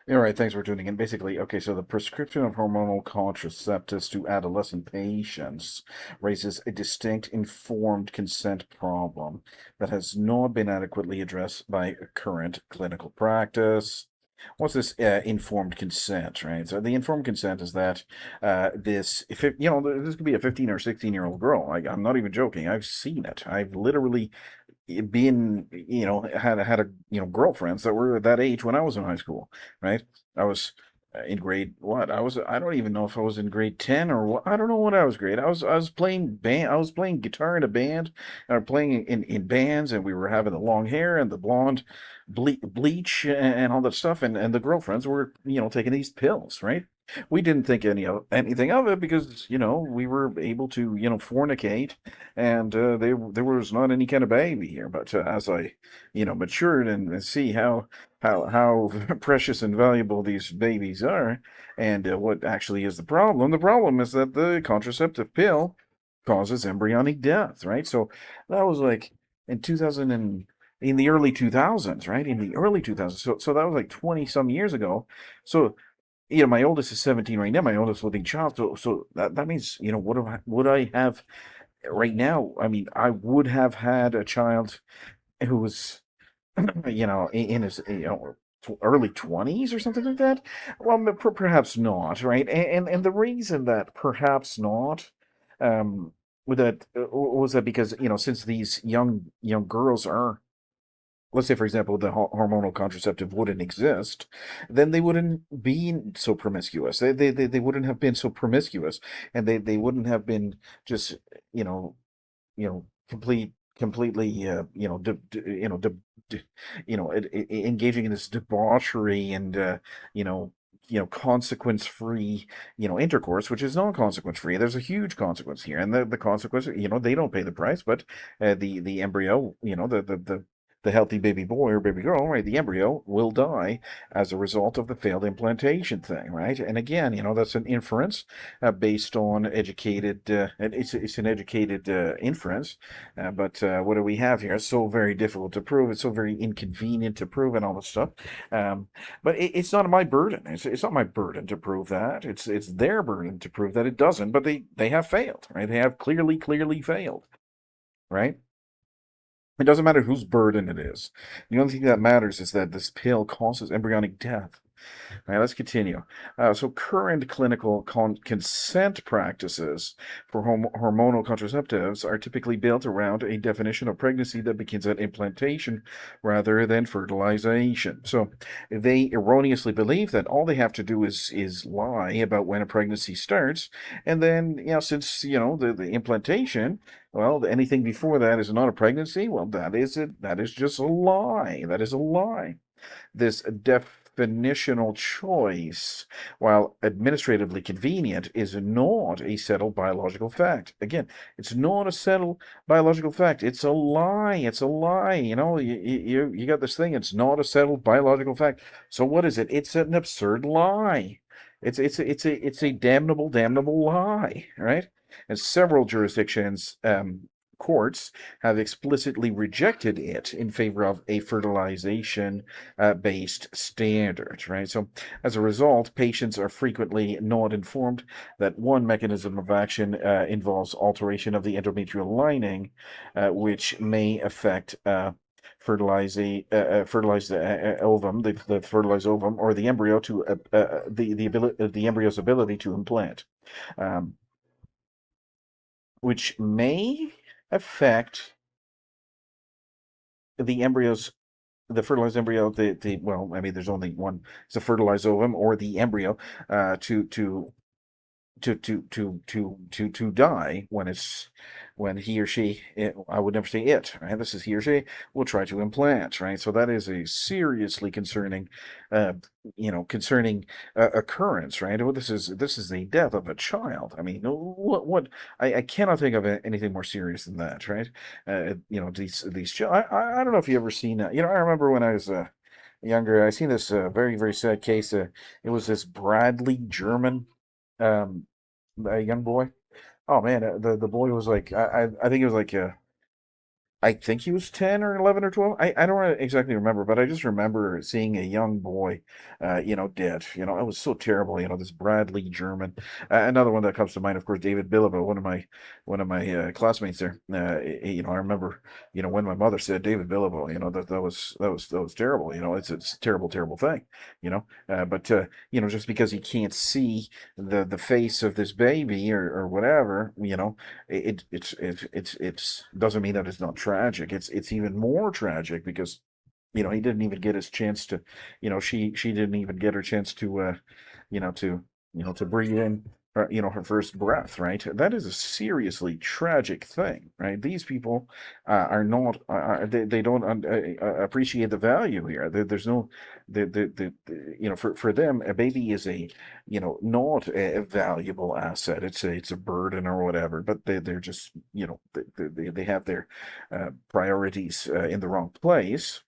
All right, thanks for tuning in. Basically, okay, so the prescription of hormonal contraceptives to adolescent patients raises a distinct informed consent problem that has not been adequately addressed by current clinical practice. What's this informed consent, right? So the informed consent is that if it, this could be a 15 or 16-year-old girl. I'm not even joking. I've seen it. I've literally being had a girlfriends that were that age when I was in high school, right? I was in grade what I don't even know if I was in grade 10 or what. I don't know what I was grade. I was playing band. I was playing guitar in a band, or playing in bands, and we were having the long hair and the blonde bleach and all that stuff, and the girlfriends were taking these pills, right? We didn't think anything of it because we were able to fornicate, and there was not any kind of baby here. But as I matured and see how precious and valuable these babies are, and what actually is the problem. The problem is that the contraceptive pill causes embryonic death, right? So that was like in 2000 and in the early 2000s, right? In the early 2000s. So that was like 20 some years ago. So my oldest is 17 right now, my oldest living child. So that means, what would I have right now? I mean, I would have had a child who was, in his, early 20s or something like that. Well, perhaps not, right? And the reason that perhaps not, with that was that because, since these young girls are, let's say, for example, the hormonal contraceptive wouldn't exist, then they wouldn't be so promiscuous. They wouldn't have been so promiscuous, and they wouldn't have been just, you know, completely, engaging in this debauchery and, you know, consequence-free, intercourse, which is not consequence-free. There's a huge consequence here, and the consequence, they don't pay the price, but the embryo, the healthy baby boy or baby girl, right? The embryo will die as a result of the failed implantation thing, right? And again, that's an inference based on educated, and it's an educated inference. But what do we have here? It's so very difficult to prove. It's so very inconvenient to prove, and all this stuff. Um, but it's not my burden. It's not my burden to prove that. It's their burden to prove that it doesn't. But they have failed, right? They have clearly failed, right? It doesn't matter whose burden it is. The only thing that matters is that this pill causes embryonic death. All right, let's continue. So, current clinical consent practices for hormonal contraceptives are typically built around a definition of pregnancy that begins at implantation rather than fertilization. So, they erroneously believe that all they have to do is lie about when a pregnancy starts, and then since the implantation. Well, anything before that is not a pregnancy. Well, that is it. That is just a lie. That is a lie. This definitional choice, while administratively convenient, is not a settled biological fact. Again, it's not a settled biological fact. It's a lie. It's a lie. You got this thing. It's not a settled biological fact. So what is it? It's an absurd lie. It's a damnable lie, right? And several jurisdictions, courts have explicitly rejected it in favor of a fertilization based standard, right? So, as a result, patients are frequently not informed that one mechanism of action involves alteration of the endometrial lining, which may affect. Fertilized ovum, the fertilized ovum, or the embryo to the embryo's ability to implant, um, which may affect the embryos the fertilized embryo, well, I mean, there's only one. It's a fertilized ovum or the embryo, to die when he or she, I would never say it, right? This is he or she will try to implant, right? So that is a seriously uh, concerning occurrence, right? Well, this is the death of a child. I mean, what I cannot think of anything more serious than that, right? I don't know if you ever seen that. I remember when I was younger, I seen this very very sad case. It was this Bradley German. Um, a young boy. Oh man, the boy was like, I think it was like I think he was 10 or 11 or 12. I don't exactly remember, but I just remember seeing a young boy, dead. It was so terrible. This Bradley German. Another one that comes to mind, of course, David Billabo, one of my classmates there. I remember, when my mother said David Billabo, that was terrible. It's a terrible, terrible thing. But just because you can't see the face of this baby or whatever, it doesn't mean that it's not tragic. It's even more tragic because he didn't even get his chance to, she didn't even get her chance to, to breathe in her first breath, right? That is a seriously tragic thing, right? These people are not they don't appreciate the value here. There's no for them a baby is a not a valuable asset. It's a burden or whatever, but they're just they have their priorities in the wrong place.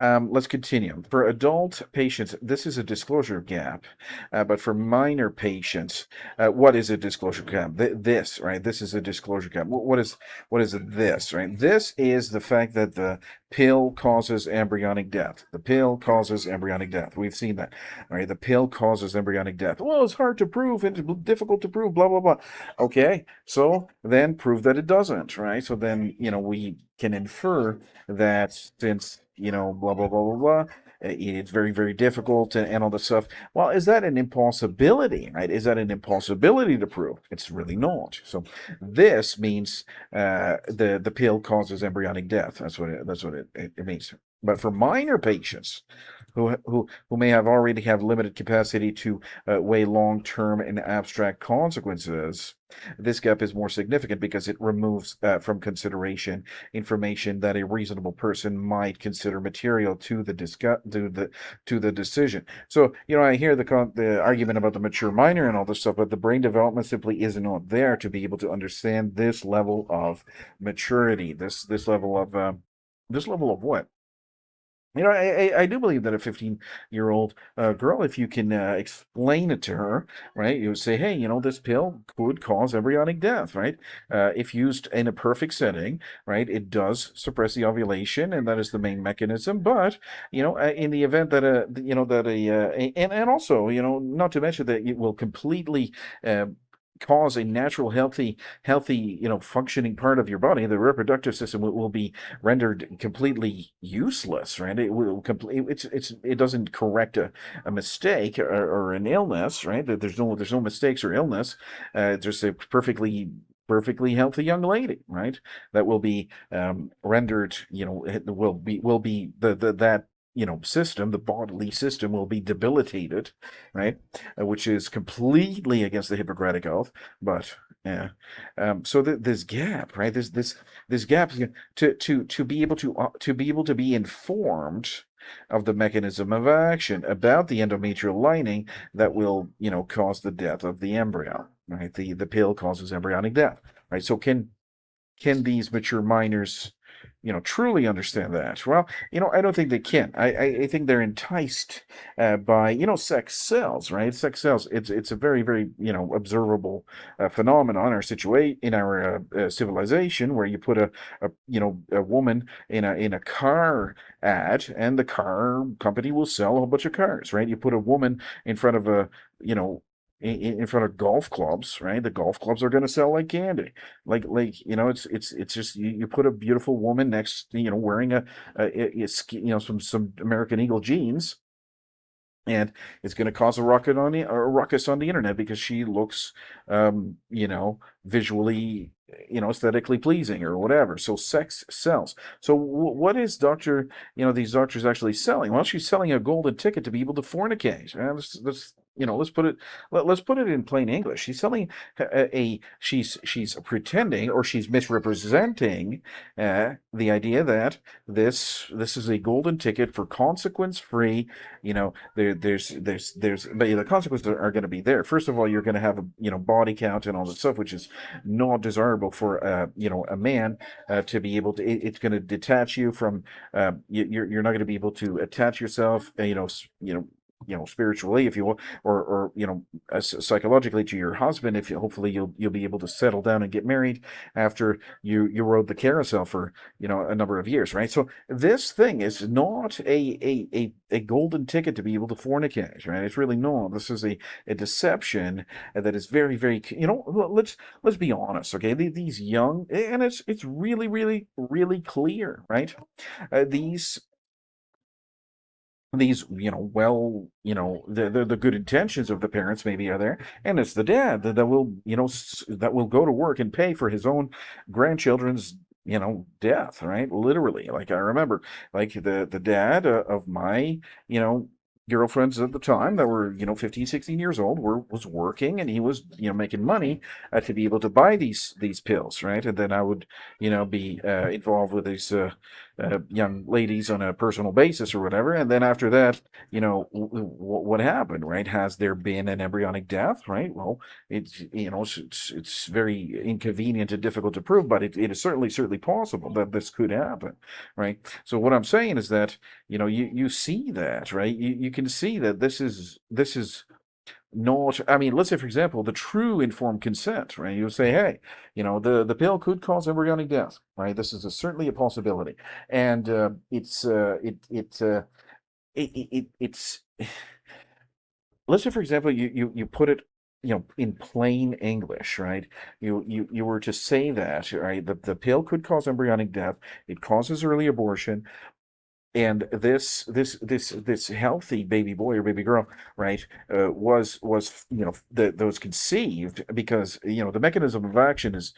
Let's continue. For adult patients, this is a disclosure gap, but for minor patients, what is a disclosure gap? This, right? This is a disclosure gap. What is this, right? This is the fact that the pill causes embryonic death. The pill causes embryonic death. We've seen that, right? The pill causes embryonic death. Well, it's hard to prove. It's difficult to prove. Blah blah blah. Okay, so then prove that it doesn't, right? So then we can infer that since blah blah blah blah blah, it's very very difficult and all this stuff. Well, is that an impossibility, right? Is that an impossibility to prove? It's really not. So this means the pill causes embryonic death. That's what it means. But for minor patients who may have already have limited capacity to weigh long-term and abstract consequences, this gap is more significant because it removes from consideration information that a reasonable person might consider material to the decision. So I hear the argument about the mature minor and all this stuff, but the brain development simply is not there to be able to understand this level of maturity, this level of what? I do believe that a 15-year-old girl, if you can explain it to her, right, you would say, hey, this pill could cause embryonic death, right? If used in a perfect setting, right, it does suppress the ovulation, and that is the main mechanism. But, in the event that and also, not to mention that it will completely cause a natural healthy functioning part of your body, the reproductive system will be rendered completely useless, right? It will complete it doesn't correct a mistake or an illness, right? There's no mistakes or illness. Just a perfectly healthy young lady, right? That will be rendered, will be that system, the bodily system will be debilitated, right? Which is completely against the Hippocratic Oath. But yeah, so this gap, right? This gap to be informed of the mechanism of action about the endometrial lining that will cause the death of the embryo, right? The pill causes embryonic death, right? So can these mature minors truly understand that? Well, I don't think they can. I think they're enticed by sex sells, right? Sex sells. It's a very very observable phenomenon in our civilization, where you put a woman in a car ad, and the car company will sell a whole bunch of cars, right? You put a woman in front of a you know in front of golf clubs, right? The golf clubs are going to sell like candy. Like it's just you put a beautiful woman next, wearing some American Eagle jeans, and it's going to cause a ruckus on the internet because she looks, visually, aesthetically pleasing or whatever. So sex sells. So what is these doctors actually selling? Well, she's selling a golden ticket to be able to fornicate. Let's put it in plain English. She's selling she's pretending, or she's misrepresenting the idea that this is a golden ticket for consequence free. But the consequences are going to be there. First of all, you're going to have a body count and all this stuff, which is not desirable for a man to be able to. It's going to detach you from. You're not going to be able to attach yourself. spiritually, if you will, or psychologically to your husband, if you hopefully you'll be able to settle down and get married after you rode the carousel for a number of years, right? So this thing is not a golden ticket to be able to fornicate, right? It's really not. This is a deception that is very, very, let's be honest, okay? These young, and it's really, really, really clear, right? These the good intentions of the parents maybe are there, and it's the dad that will that will go to work and pay for his own grandchildren's death, right? Literally, like I remember, like the dad of my you know girlfriends at the time that were 15, 16 years old was working, and he was making money to be able to buy these pills, right? And then I would be involved with these young ladies on a personal basis or whatever. And then after that, what happened, right? Has there been an embryonic death, right? Well, it's very inconvenient and difficult to prove, but it is certainly possible that this could happen, right? So what I'm saying is that you see that, right? You can see that this is not, I mean, let's say, for example, the true informed consent, right? You say, hey, the pill could cause embryonic death, right? This is certainly a possibility. And it's, let's say, for example, you put it, in plain English, right? You were to say that, right? The pill could cause embryonic death. It causes early abortion, and this healthy baby boy or baby girl, right, was that was conceived because the mechanism of action is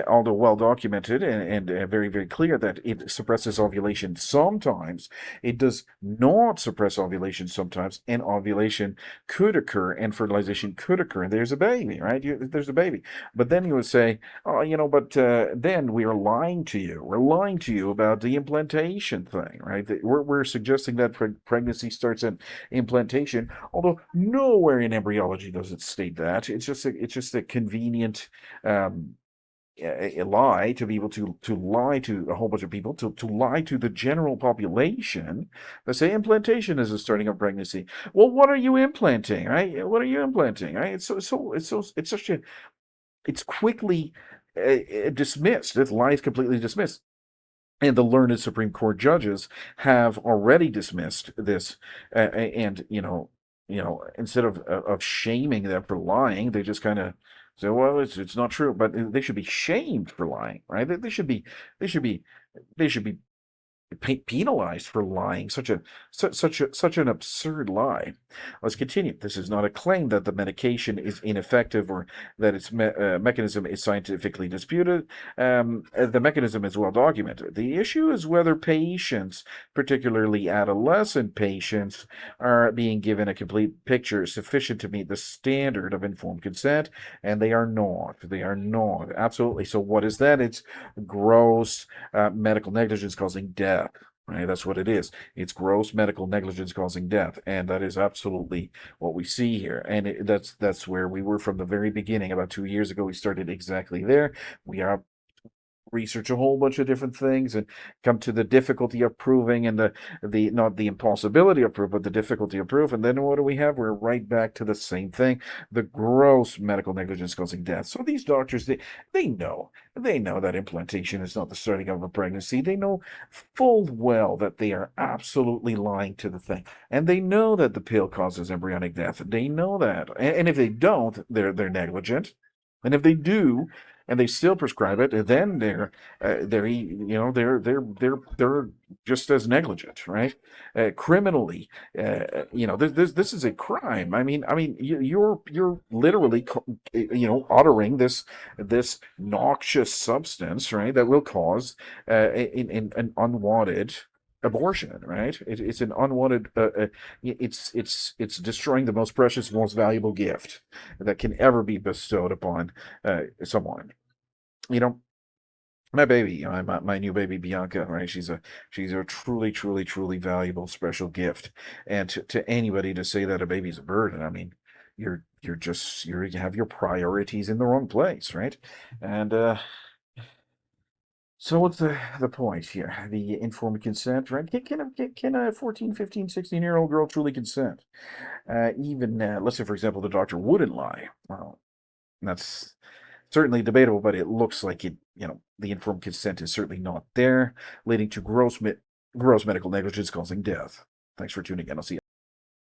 although well documented and very, very clear, that it suppresses ovulation sometimes. It does not suppress ovulation sometimes, and ovulation could occur and fertilization could occur, and there's a baby, right? There's a baby. But then you would say, oh, but then we are lying to you. We're lying to you about the implantation thing, right? We're suggesting that pregnancy starts at implantation, although nowhere in embryology does it state that. It's just a convenient um, a lie to be able to lie to a whole bunch of people, to lie to the general population. They say implantation is the starting of pregnancy. Well, what are you implanting, right? What are you implanting, right? It's such a it's quickly dismissed. This lie is completely dismissed. And the learned Supreme Court judges have already dismissed this, and instead of shaming them for lying, they just kind of say, "Well, it's not true," but they should be shamed for lying, right? They should be they should be penalized for lying. Such an absurd lie. Let's continue. This is not a claim that the medication is ineffective or that its mechanism is scientifically disputed. The mechanism is well documented. The issue is whether patients, particularly adolescent patients, are being given a complete picture sufficient to meet the standard of informed consent, and they are not. They are not. Absolutely. So what is that? It's gross medical negligence causing death. Right, that's what it is. It's gross medical negligence causing death, and that is absolutely what we see here. And that's where we were from the very beginning. About 2 years ago, we started exactly there. We are research a whole bunch of different things and come to the difficulty of proving, and the not the impossibility of proof, but the difficulty of proof. And then what do we have? We're right back to the same thing: the gross medical negligence causing death. So these doctors, they know that implantation is not the starting of a pregnancy. They know full well that they are absolutely lying to the thing, and they know that the pill causes embryonic death. They know that, and if they don't, they're negligent. And if they do, and they still prescribe it, and then they're just as negligent, right? Criminally, this is a crime. I mean, you're literally, uttering this noxious substance, right, that will cause an unwanted abortion, right? It's an unwanted. It's destroying the most precious, most valuable gift that can ever be bestowed upon someone. You know, my baby, my new baby Bianca, right? She's a truly, truly, truly valuable, special gift. And to anybody to say that a baby's a burden, I mean, you have your priorities in the wrong place, right? And So what's the point here? The informed consent, right? Can a 14, 15, 16-year-old girl truly consent? Even, let's say, for example, the doctor wouldn't lie. Well, that's certainly debatable, but it looks like the informed consent is certainly not there, leading to gross medical negligence causing death. Thanks for tuning in. I'll see you.